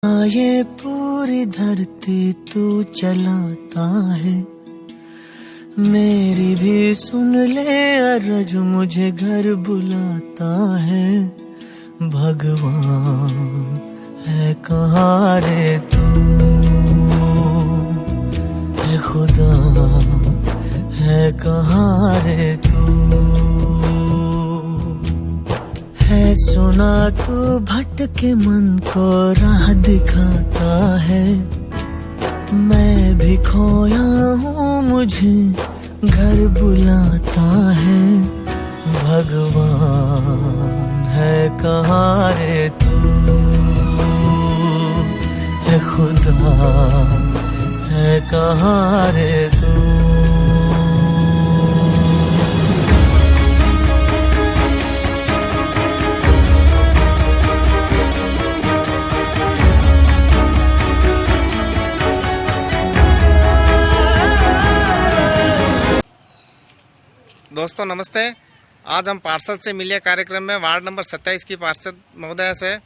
ये पूरी धरती तू चलाता है, मेरी भी सुन ले अर्ज मुझे घर बुलाता है। भगवान है कहाँ रे तू, है खुदा है कहाँ रे तू, है सुना तू भटके मन को राह दिखाता है। मैं भी खोया हूँ मुझे घर बुलाता है। भगवान है कहाँ रे तू, है खुदा है कहाँ रे तू। दोस्तों नमस्ते। आज हम पार्षद से मिलिए कार्यक्रम में वार्ड नंबर 27 की पार्षद महोदया से,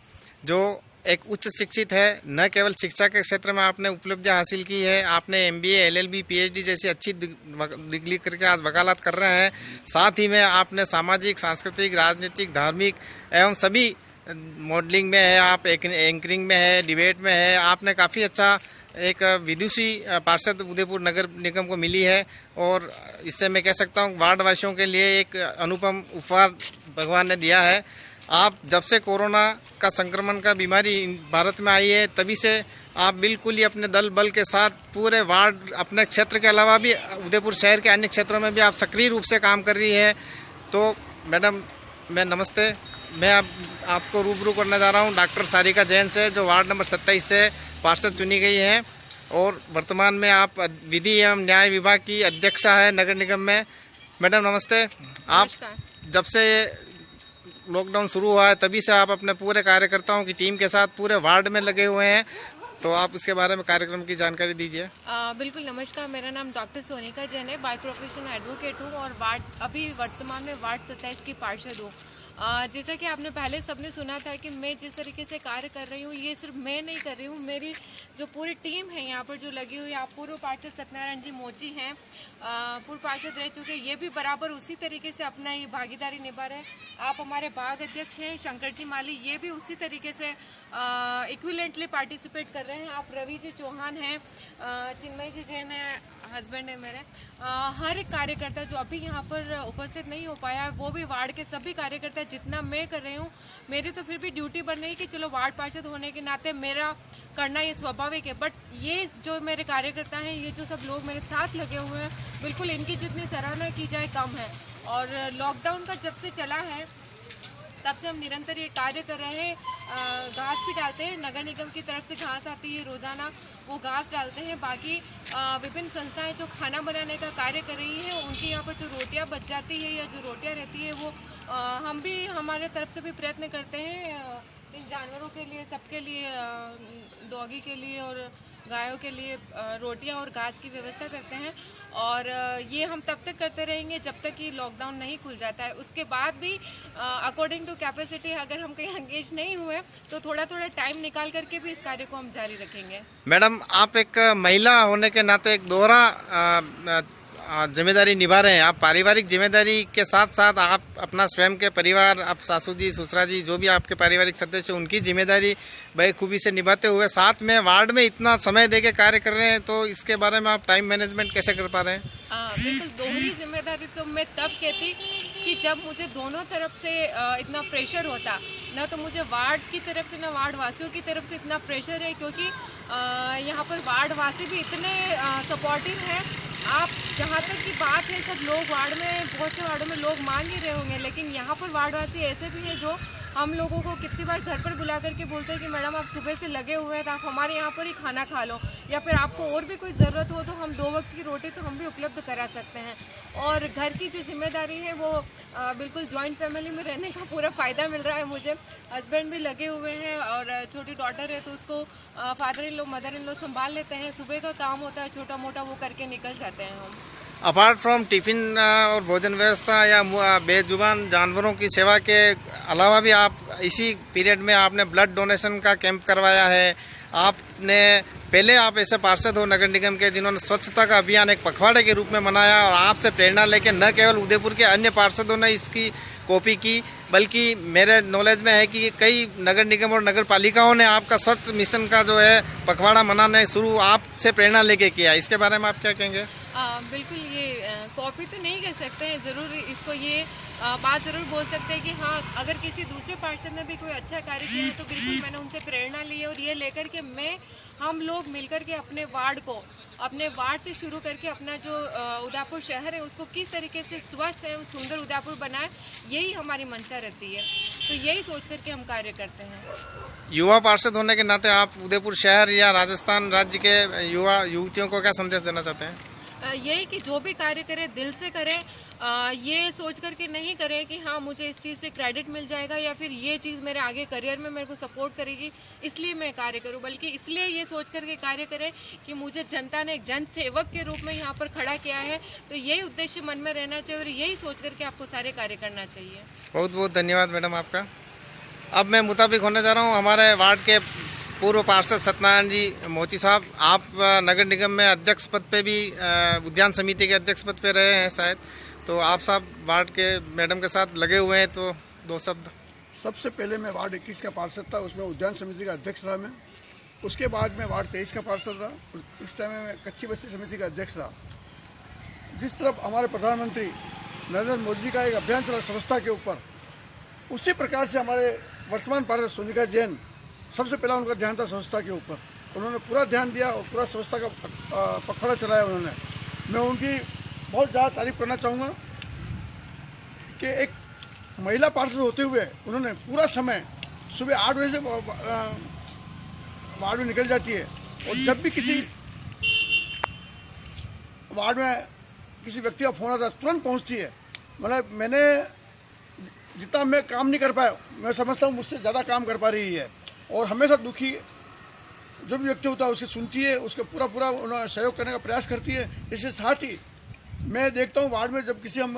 जो एक उच्च शिक्षित है। न केवल शिक्षा के क्षेत्र में आपने उपलब्धियां हासिल की है, आपने MBA, LLB, PhD जैसी अच्छी डिग्री करके आज वकालत कर रहे हैं। साथ ही में आपने सामाजिक, सांस्कृतिक, राजनीतिक, धार्मिक एवं सभी मॉडलिंग में है, आप एंकरिंग में है, डिबेट में है। आपने काफ़ी अच्छा एक विदुषी पार्षद उदयपुर नगर निगम को मिली है और इससे मैं कह सकता हूँ वार्ड वासियों के लिए एक अनुपम उपहार भगवान ने दिया है। आप जब से कोरोना का संक्रमण का बीमारी भारत में आई है, तभी से आप बिल्कुल ही अपने दल बल के साथ पूरे वार्ड, अपने क्षेत्र के अलावा भी उदयपुर शहर के अन्य क्षेत्रों में भी आप सक्रिय रूप से काम कर रही है। तो मैडम मैं नमस्ते, मैं आपको रूबरू करना जा रहा हूँ डॉक्टर सारिका जैन से, जो वार्ड नंबर 27 से पार्षद चुनी गई हैं और वर्तमान में आप विधि एवं न्याय विभाग की अध्यक्षा है नगर निगम में। मैडम नमस्ते। आप जब से लॉकडाउन शुरू हुआ है तभी से आप अपने पूरे कार्यकर्ताओं की टीम के साथ पूरे वार्ड में लगे हुए हैं, तो आप इसके बारे में कार्यक्रम की जानकारी दीजिए। बिल्कुल नमस्कार, मेरा नाम डॉक्टर सोनिका जैन है, बाय प्रोफेशन एडवोकेट हूँ और अभी वर्तमान में वार्ड 27 की पार्षद हूँ। जैसा कि आपने पहले सबने सुना था कि मैं जिस तरीके से कार्य कर रही हूँ, ये सिर्फ मैं नहीं कर रही हूँ, मेरी जो पूरी टीम है यहाँ पर जो लगी हुई है। आप पूर्व पार्षद सत्यनारायण जी मोची हैं, पूर्व पार्षद रह चुके, ये भी बराबर उसी तरीके से अपना ये भागीदारी निभा रहे हैं। आप हमारे बाग अध्यक्ष हैं शंकर जी माली, ये भी उसी तरीके से इक्विवेलेंटली पार्टिसिपेट कर रहे हैं। आप रवि जी चौहान हैं, चिन्मय जी जैन है, हस्बैंड है मेरे। हर एक कार्यकर्ता जो अभी यहाँ पर उपस्थित नहीं हो पाया है, वो भी वार्ड के सभी कार्यकर्ता, जितना मैं कर रही हूँ, मेरी तो फिर भी ड्यूटी बन रही कि चलो वार्ड पार्षद होने के नाते मेरा करना ये स्वाभाविक है। बट ये जो मेरे कार्यकर्ता हैं, ये जो सब लोग मेरे साथ लगे हुए हैं, बिल्कुल इनकी जितनी सराहना की जाए कम है। और लॉकडाउन का जब से चला है तब से हम निरंतर ये कार्य कर रहे हैं। घास भी डालते हैं, नगर निगम की तरफ से घास आती है रोजाना, वो घास डालते हैं। बाकी विभिन्न संस्थाएं जो खाना बनाने का कार्य कर रही हैं, उनकी यहाँ पर जो रोटियां बच जाती है या जो रोटियां रहती है, वो हम भी हमारे तरफ से भी प्रयत्न करते हैं इन जानवरों के लिए, सबके लिए, डॉगी के लिए और गायों के लिए रोटियां और घास की व्यवस्था करते हैं। और ये हम तब तक करते रहेंगे जब तक कि लॉकडाउन नहीं खुल जाता है। उसके बाद भी अकॉर्डिंग टू कैपेसिटी अगर हम कहीं एंगेज नहीं हुए तो थोड़ा थोड़ा टाइम निकाल करके भी इस कार्य को हम जारी रखेंगे। मैडम आप एक महिला होने के नाते एक दोहरा जिम्मेदारी निभा रहे हैं। आप पारिवारिक जिम्मेदारी के साथ साथ आप अपना स्वयं के परिवार, आप सासू जी, ससुरा जी, जो भी आपके पारिवारिक सदस्य, उनकी जिम्मेदारी बखूबी से निभाते हुए साथ में वार्ड में इतना समय देके कार्य कर रहे हैं, तो इसके बारे में आप टाइम मैनेजमेंट कैसे कर पा रहे हैं? बिल्कुल दोहरी जिम्मेदारी तो मैं तब कहती कि जब मुझे दोनों तरफ से इतना प्रेशर होता, ना तो मुझे वार्ड की तरफ से ना वार्ड वासियों की तरफ से इतना प्रेशर है, क्योंकि यहाँ पर वार्ड वासी भी इतने सपोर्टिव हैं। आप जहाँ तक की बात है, सब लोग वार्ड में, बहुत से वार्डों में लोग मांग ही रहे होंगे, लेकिन यहाँ पर वार्डवासी ऐसे भी हैं जो हम लोगों को कितनी बार घर पर बुला करके बोलते हैं कि मैडम आप सुबह से लगे हुए हैं तो आप हमारे यहाँ पर ही खाना खा लो, या फिर आपको और भी कोई ज़रूरत हो तो हम 2 वक्त की रोटी तो हम भी उपलब्ध करा सकते हैं। और घर की जो जिम्मेदारी है वो बिल्कुल जॉइंट फैमिली में रहने का पूरा फ़ायदा मिल रहा है मुझे। हस्बैंड भी लगे हुए हैं और छोटी डॉटर है, तो उसको father in law, mother in law संभाल लेते हैं। सुबह का काम होता है छोटा मोटा, वो करके निकल जाते हैं हम। अपार्ट फ्रॉम टिफिन और भोजन व्यवस्था या बेजुबान जानवरों की सेवा के अलावा भी आप इसी पीरियड में आपने ब्लड डोनेशन का कैंप करवाया है, आपने पहले आप ऐसे पार्षद हो नगर निगम के जिन्होंने स्वच्छता का अभियान एक पखवाड़े के रूप में मनाया और आपसे प्रेरणा लेके न केवल उदयपुर के अन्य पार्षदों ने इसकी कॉपी की, बल्कि मेरे नॉलेज में है कि कई नगर निगम और नगर पालिकाओं ने आपका स्वच्छ मिशन का जो है पखवाड़ा मनाने शुरू आपसे प्रेरणा लेके किया। इसके बारे में आप क्या कहेंगे? बिल्कुल, ये कॉपी तो नहीं कह सकते हैं, ज़रूर इसको ये बात ज़रूर बोल सकते हैं कि हाँ, अगर किसी दूसरे पार्षद ने भी कोई अच्छा कार्य किया है तो बिल्कुल मैंने उनसे प्रेरणा ली है और ये लेकर के हम लोग मिलकर के अपने वार्ड से शुरू करके अपना जो उदयपुर शहर है उसको किस तरीके से स्वस्थ है, सुंदर उदयपुर बनाए, यही हमारी मंशा रहती है। तो यही सोच करके हम कार्य करते हैं। युवा पार्षद होने के नाते आप उदयपुर शहर या राजस्थान राज्य के युवा युवतियों को क्या संदेश देना चाहते हैं? यही कि जो भी कार्य करे दिल से करें, ये सोच करके नहीं करें कि हाँ मुझे इस चीज़ से क्रेडिट मिल जाएगा या फिर ये चीज़ मेरे आगे करियर में मेरे को सपोर्ट करेगी इसलिए मैं कार्य करूं, बल्कि इसलिए ये सोच करके कार्य करें कि मुझे जनता ने एक जन सेवक के रूप में यहाँ पर खड़ा किया है, तो यही उद्देश्य मन में रहना चाहिए और यही सोच करके आपको सारे कार्य करना चाहिए। बहुत बहुत धन्यवाद मैडम आपका। अब मैं मुताबिक होने जा रहा हूँ हमारे वार्ड के पूर्व पार्षद सत्यनारायण जी मोची साहब। आप नगर निगम में अध्यक्ष पद पे भी उद्यान समिति के अध्यक्ष पद पे रहे हैं शायद, तो आप साहब वार्ड के मैडम के साथ लगे हुए हैं, तो दो शब्द। सबसे पहले मैं वार्ड 21 का पार्षद था, उसमें उद्यान समिति का अध्यक्ष रहा मैं। उसके बाद मैं वार्ड 23 का पार्षद रहा, इस समय मैं कच्ची बस्ती समिति का अध्यक्ष रहा। जिस तरफ हमारे प्रधानमंत्री नरेंद्र मोदी का एक अभियान चला स्वच्छता के ऊपर, उसी प्रकार से हमारे वर्तमान पार्षद सोनिका जैन, सबसे पहला उनका ध्यान था स्वच्छता के ऊपर। उन्होंने पूरा ध्यान दिया और पूरा स्वच्छता का पखवाड़ा चलाया उन्होंने। मैं उनकी बहुत ज़्यादा तारीफ करना चाहूँगा कि एक महिला पार्षद होते हुए उन्होंने पूरा समय सुबह 8 बजे से वार्ड में निकल जाती है और जब भी किसी वार्ड में किसी व्यक्ति का फोन आता है तुरंत पहुँचती है। मतलब मैंने जितना मैं काम नहीं कर पाया, मैं समझता हूँ मुझसे ज़्यादा काम कर पा रही है और हमेशा दुखी जो भी व्यक्ति होता है उसकी सुनती है, उसके पूरा उन्हें सहयोग करने का प्रयास करती है। इसके साथ ही मैं देखता हूँ वार्ड में जब किसी हम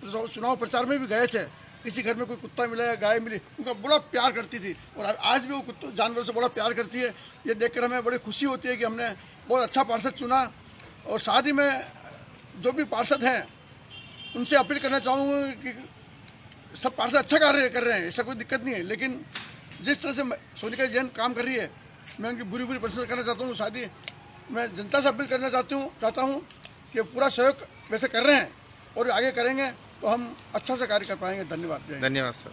चुनाव प्रचार में भी गए थे, किसी घर में कोई कुत्ता मिला या गाय मिली, उनका बड़ा प्यार करती थी और आज भी वो जानवर से बड़ा प्यार करती है। ये देखकर हमें बड़ी खुशी होती है कि हमने बहुत अच्छा पार्षद चुना। और साथ ही मैं जो भी पार्षद हैं उनसे अपील करना चाहूँगा कि सब पार्षद अच्छा कार्य कर रहे हैं, ऐसा कोई दिक्कत नहीं है, लेकिन जिस तरह से सोनिका जैन काम कर रही है मैं उनकी बुरी प्रशंसा करना चाहता हूँ। साथ ही मैं जनता से अपील करना चाहता हूँ कि पूरा सहयोग वैसे कर रहे हैं और आगे करेंगे तो हम अच्छा से कार्य कर पाएंगे। धन्यवाद। धन्यवाद सर।